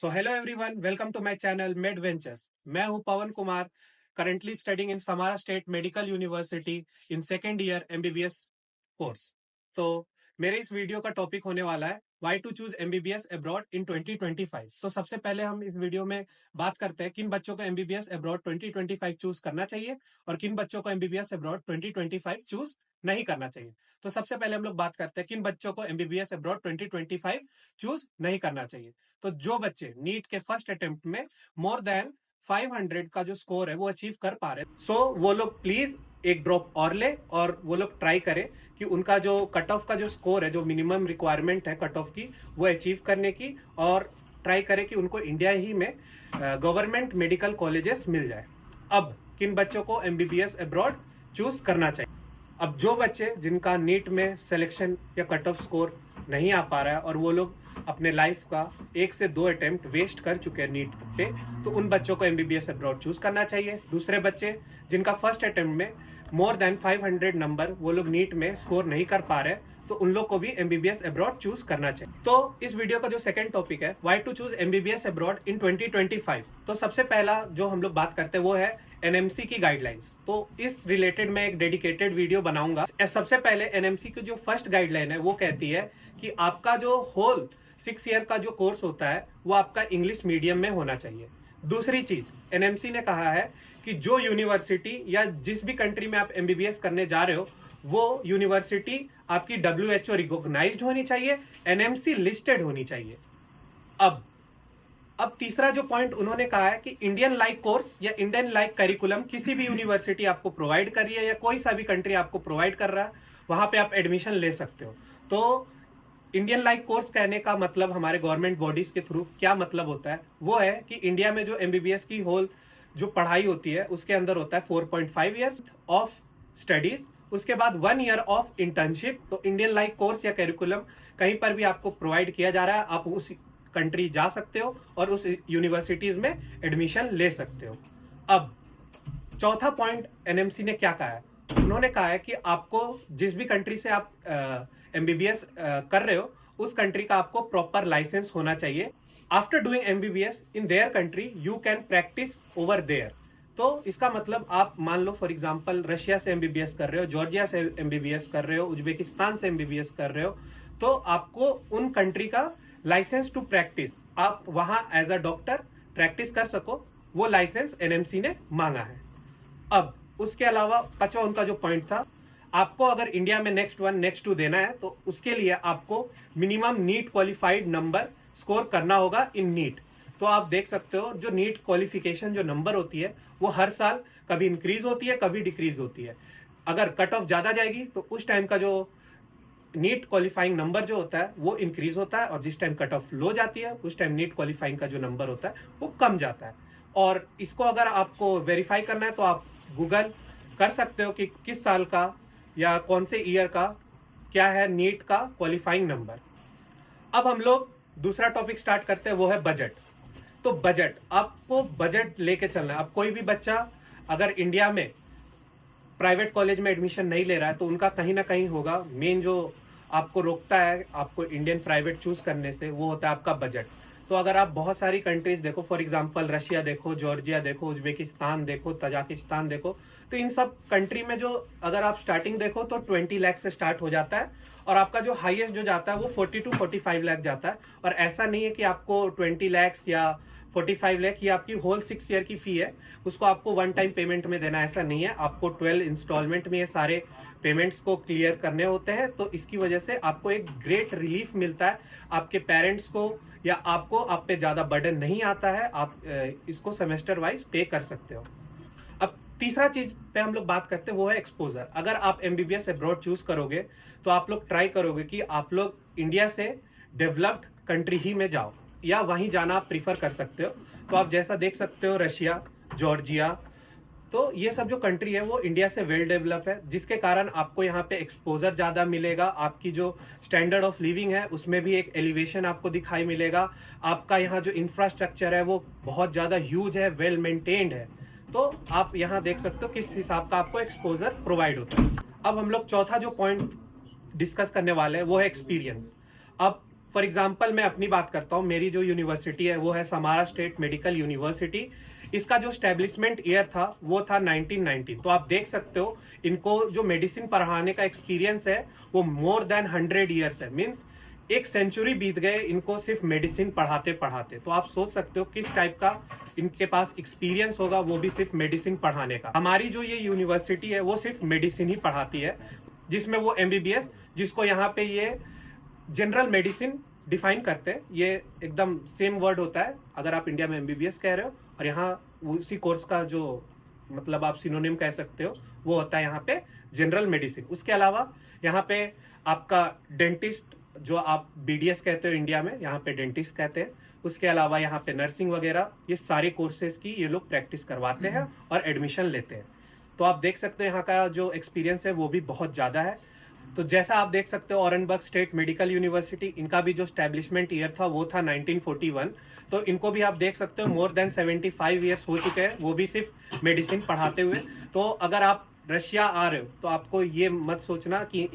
So hello everyone, welcome to my channel med ventures. मैं हूं Pawan Kumar, currently studying in Samara state medical university in second year MBBS course. तो मेरे इस video का topic होने वाला है why to choose MBBS abroad in 2025। तो सबसे पहले हम इस वीडियो में बात करते हैं किन बच्चों को एमबीबीएस अब्रॉड 2025 चूज करना चाहिए और किन बच्चों को एमबीबीएस अब्रॉड 2025 चूज नहीं करना चाहिए। तो सबसे पहले हम लोग बात करते हैं किन बच्चों को एमबीबीएस अब्रॉड 2025 चूज नहीं करना चाहिए। तो जो बच्चे नीट के फर्स्ट अटेम्प्ट में मोर देन 500 का जो स्कोर है वो अचीव कर पा रहे, सो वो लोग प्लीज एक ड्रॉप और ले और वो लोग ट्राई करें कि उनका जो कट ऑफ का जो स्कोर है, जो मिनिमम रिक्वायरमेंट है कट ऑफ की, वो अचीव करने की, और ट्राई करें कि उनको इंडिया ही में गवर्नमेंट मेडिकल कॉलेजेस मिल जाए। अब किन बच्चों को एमबीबीएस अब्रॉड चूज करना चाहिए? अब जो बच्चे जिनका नीट में सिलेक्शन या कट ऑफ स्कोर नहीं आ पा रहा है और वो लोग अपने लाइफ का 1 से 2 अटेम्प्ट वेस्ट कर चुके हैं नीट पे, तो उन बच्चों को एमबीबीएस अब्रॉड चूज करना चाहिए। दूसरे बच्चे जिनका फर्स्ट अटेम्प्ट में मोर देन 500 नंबर वो लोग नीट में स्कोर नहीं कर पा रहे, तो उन लोग को भी एमबीबीएस अब्रॉड चूज करना चाहिए। तो इस वीडियो का जो सेकंड टॉपिक है why to choose MBBS abroad in 2025, तो सबसे पहला जो हम लोग बात करते हैं वो है एनएमसी की गाइडलाइंस। तो इस रिलेटेड मैं एक डेडिकेटेड वीडियो बनाऊंगा। सबसे पहले एनएमसी की जो फर्स्ट गाइडलाइन है वो कहती है कि आपका जो होल 6 ईयर का जो कोर्स होता है वो आपका इंग्लिश मीडियम में होना चाहिए। दूसरी चीज, एनएमसी ने कहा है कि जो यूनिवर्सिटी या जिस भी कंट्री में आप एमबीबीएस करने जा रहे हो वो यूनिवर्सिटी आपकी WHO रिकॉग्नाइज्ड होनी चाहिए, एनएमसी लिस्टेड होनी चाहिए। अब तीसरा जो पॉइंट उन्होंने कहा है कि इंडियन लाइक कोर्स या इंडियन लाइक करिकुलम किसी भी यूनिवर्सिटी आपको प्रोवाइड कर रही है या कोई सा भी कंट्री आपको प्रोवाइड कर रहा है, वहां पे आप एडमिशन ले सकते हो। तो इंडियन लाइक कोर्स कहने का मतलब हमारे गवर्नमेंट बॉडीज के थ्रू क्या मतलब होता है, वो है कि इंडिया में जो एमबीबीएस की होल जो पढ़ाई होती है उसके अंदर होता है 4.5 ईयर्स ऑफ स्टडीज, उसके बाद 1 ईयर ऑफ इंटर्नशिप। तो इंडियन लाइक कोर्स या करिकुलम कहीं पर भी आपको प्रोवाइड किया जा रहा है, आप उस कंट्री जा सकते हो और उस यूनिवर्सिटीज में एडमिशन ले सकते हो। अब चौथा पॉइंट एनएमसी ने क्या कहा है, उन्होंने कहा है कि आपको जिस भी कंट्री से आप एमबीबीएस कर रहे हो उस कंट्री का आपको प्रॉपर लाइसेंस होना चाहिए। After doing MBBS in their country you can practise over there. तो इसका मतलब आप मान लो फॉर एग्जांपल रशिया से एमबीबीएस कर रहे हो, जॉर्जिया से एमबीबीएस कर रहे हो, उज्बेकिस्तान से एमबीबीएस कर रहे हो, तो आपको उन कंट्री का लाइसेंस टू प्रैक्टिस, आप वहां एज अ डॉक्टर प्रैक्टिस कर सको, वो लाइसेंस एनएमसी ने मांगा है। अब उसके अलावा पांचवा उनका जो पॉइंट था, आपको अगर इंडिया में नेक्स्ट 1 नेक्स्ट 2 देना है तो उसके लिए आपको minimum NEET qualified number score करना होगा इन नीट। तो आप देख सकते हो जो नीट क्वालिफिकेशन जो नंबर होती है वो हर साल कभी इंक्रीज होती है कभी डिक्रीज होती है। अगर कट ऑफ ज्यादा जाएगी तो उस टाइम का जो नीट क्वालिफाइंग नंबर जो होता है वो इंक्रीज होता है, और जिस टाइम कट ऑफ लो जाती है उस टाइम नीट क्वालिफाइंग का जो नंबर होता है वो कम जाता है। और इसको अगर आपको वेरीफाई करना है तो आप गूगल कर सकते हो कि किस साल का या कौन से ईयर का क्या है नीट का क्वालिफाइंग नंबर। अब हम लोग दूसरा टॉपिक स्टार्ट करते हैं, वो है बजट। तो बजट, आपको बजट लेके चलना है। अब कोई भी बच्चा अगर इंडिया में प्राइवेट कॉलेज में एडमिशन नहीं ले रहा है तो उनका कहीं ना कहीं होगा, मेन जो आपको रोकता है आपको इंडियन प्राइवेट चूज करने से वो होता है आपका बजट। तो अगर आप बहुत सारी कंट्रीज देखो, फॉर एग्जांपल रशिया देखो, जॉर्जिया देखो, उज्बेकिस्तान देखो, तजाकिस्तान देखो, तो इन सब कंट्री में जो अगर आप स्टार्टिंग देखो तो 20 लाख से स्टार्ट हो जाता है और आपका जो हाईएस्ट जो जाता है वो 40 to 45 लाख जाता है। और ऐसा नहीं है कि आपको 20 लाख या 45 लाख, ये आपकी होल 6 ईयर की फी है, उसको आपको वन टाइम पेमेंट में देना, ऐसा नहीं है। आपको 12 इंस्टॉलमेंट में ये सारे पेमेंट्स को क्लियर करने होते हैं। तो इसकी वजह से आपको एक ग्रेट रिलीफ मिलता है, आपके पेरेंट्स को या आपको आप पे ज़्यादा बर्डन नहीं आता है, आप इसको सेमेस्टर वाइज पे कर सकते हो। अब तीसरा चीज पे हम लोग बात करते हैं वो है एक्सपोजर। अगर आप एमबीबीएस अब्रॉड चूज करोगे तो आप लोग ट्राई करोगे कि आप लोग इंडिया से डेवलप्ड कंट्री ही में जाओ या वहीं जाना आप प्रीफर कर सकते हो। तो आप जैसा देख सकते हो रशिया, जॉर्जिया, तो ये सब जो कंट्री है वो इंडिया से वेल डेवलप है, जिसके कारण आपको यहाँ पे एक्सपोजर ज़्यादा मिलेगा, आपकी जो स्टैंडर्ड ऑफ लिविंग है उसमें भी एक एलिवेशन आपको दिखाई मिलेगा, आपका यहाँ जो इंफ्रास्ट्रक्चर है वो बहुत ज़्यादा ह्यूज है, वेल मेंटेन्ड है। तो आप यहाँ देख सकते हो किस हिसाब का आपको एक्सपोजर प्रोवाइड होता है। अब हम लोग चौथा जो पॉइंट डिस्कस करने वाले हैं वो है एक्सपीरियंस। अब फॉर एग्जाम्पल मैं अपनी बात करता हूँ, मेरी जो यूनिवर्सिटी है वो है समारा स्टेट मेडिकल यूनिवर्सिटी। इसका जो स्टैब्लिशमेंट ईयर था वो था 1919। तो आप देख सकते हो इनको जो मेडिसिन पढ़ाने का एक्सपीरियंस है वो मोर देन 100 ईयर्स है। मीन्स एक सेंचुरी बीत गए इनको सिर्फ मेडिसिन पढ़ाते पढ़ाते। तो आप सोच सकते हो किस टाइप का इनके पास एक्सपीरियंस होगा, वो भी सिर्फ मेडिसिन पढ़ाने का। हमारी जो ये यूनिवर्सिटी है वो सिर्फ मेडिसिन ही पढ़ाती है, जिसमें वो MBBS, जिसको यहाँ पे ये जनरल मेडिसिन डिफाइन करते हैं। ये एकदम सेम वर्ड होता है, अगर आप इंडिया में MBBS कह रहे हो और यहाँ उसी कोर्स का जो मतलब आप सिनोनिम कह सकते हो वो होता है यहाँ पे जनरल मेडिसिन। उसके अलावा यहाँ पे आपका डेंटिस्ट, जो आप BDS कहते हो इंडिया में, यहाँ पे डेंटिस्ट कहते हैं। उसके अलावा यहाँ पे नर्सिंग वगैरह, ये सारे कोर्सेज की ये लोग प्रैक्टिस करवाते हैं और एडमिशन लेते हैं। तो आप देख सकते हो यहाँ का जो एक्सपीरियंस है वो भी बहुत ज़्यादा है। तो जैसा आप देख सकते हो ऑरेनबर्ग स्टेट मेडिकल यूनिवर्सिटी, इनका भी जो स्टैब्लिशमेंट ईयर था वो था 1941। तो इनको भी आप देख सकते हो मोर देन 75 ईयर्स हो चुके हैं, वो भी सिर्फ मेडिसिन पढ़ाते हुए। तो अगर आप रशिया आ रहे हो तो आपको ये मत सोचना कि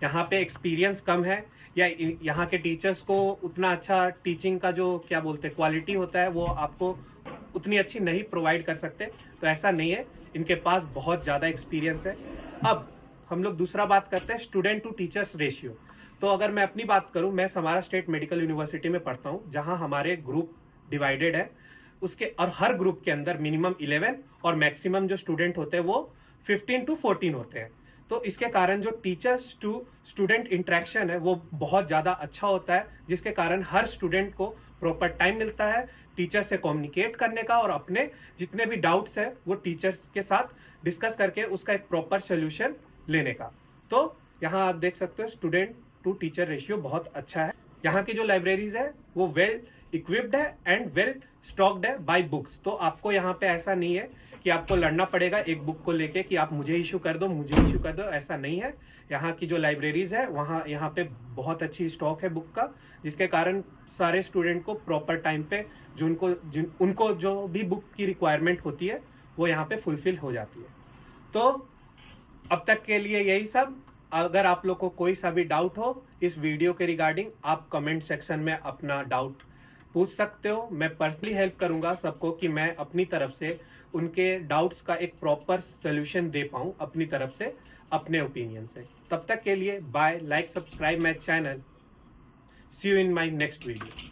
यहाँ पे एक्सपीरियंस कम है या यहाँ के टीचर्स को उतना अच्छा टीचिंग का जो क्या बोलते हैं क्वालिटी होता है वो आपको उतनी अच्छी नहीं प्रोवाइड कर सकते। तो ऐसा नहीं है, इनके पास बहुत ज़्यादा एक्सपीरियंस है। अब हम लोग दूसरा बात करते हैं स्टूडेंट टू टीचर्स रेशियो। तो अगर मैं अपनी बात करूं, मैं समारा स्टेट मेडिकल यूनिवर्सिटी में पढ़ता हूं, जहां हमारे ग्रुप डिवाइडेड है उसके, और हर ग्रुप के अंदर मिनिमम 11 और मैक्सिमम जो स्टूडेंट होते हैं वो 15 to 14 होते हैं। तो इसके कारण जो टीचर्स टू स्टूडेंट इंटरेक्शन है वो बहुत ज़्यादा अच्छा होता है, जिसके कारण हर स्टूडेंट को प्रॉपर टाइम मिलता है टीचर से कम्युनिकेट करने का और अपने जितने भी डाउट्स है वो टीचर्स के साथ डिस्कस करके उसका एक प्रॉपर सोल्यूशन लेने का। तो यहाँ आप देख सकते हो स्टूडेंट टू टीचर रेशियो बहुत अच्छा है। यहाँ की जो लाइब्रेरीज है वो वेल इक्विप्ड है एंड वेल स्टॉक्ड है बाय बुक्स। तो आपको यहाँ पे ऐसा नहीं है कि आपको लड़ना पड़ेगा एक बुक को लेके कि आप मुझे इशू कर दो, मुझे इशू कर दो, ऐसा नहीं है। यहाँ की जो लाइब्रेरीज है वहाँ यहाँ पे बहुत अच्छी स्टॉक है बुक का, जिसके कारण सारे स्टूडेंट को प्रॉपर टाइम पे उनको जो भी बुक की रिक्वायरमेंट होती है वो यहाँ पे फुलफिल हो जाती है। तो अब तक के लिए यही सब। अगर आप लोग को कोई सा भी डाउट हो इस वीडियो के रिगार्डिंग, आप कमेंट सेक्शन में अपना डाउट पूछ सकते हो। मैं पर्सनली हेल्प करूंगा सबको कि मैं अपनी तरफ से उनके डाउट्स का एक प्रॉपर सोल्यूशन दे पाऊं अपनी तरफ से, अपने ओपिनियन से। तब तक के लिए bye, like, subscribe my channel, see you in my next video.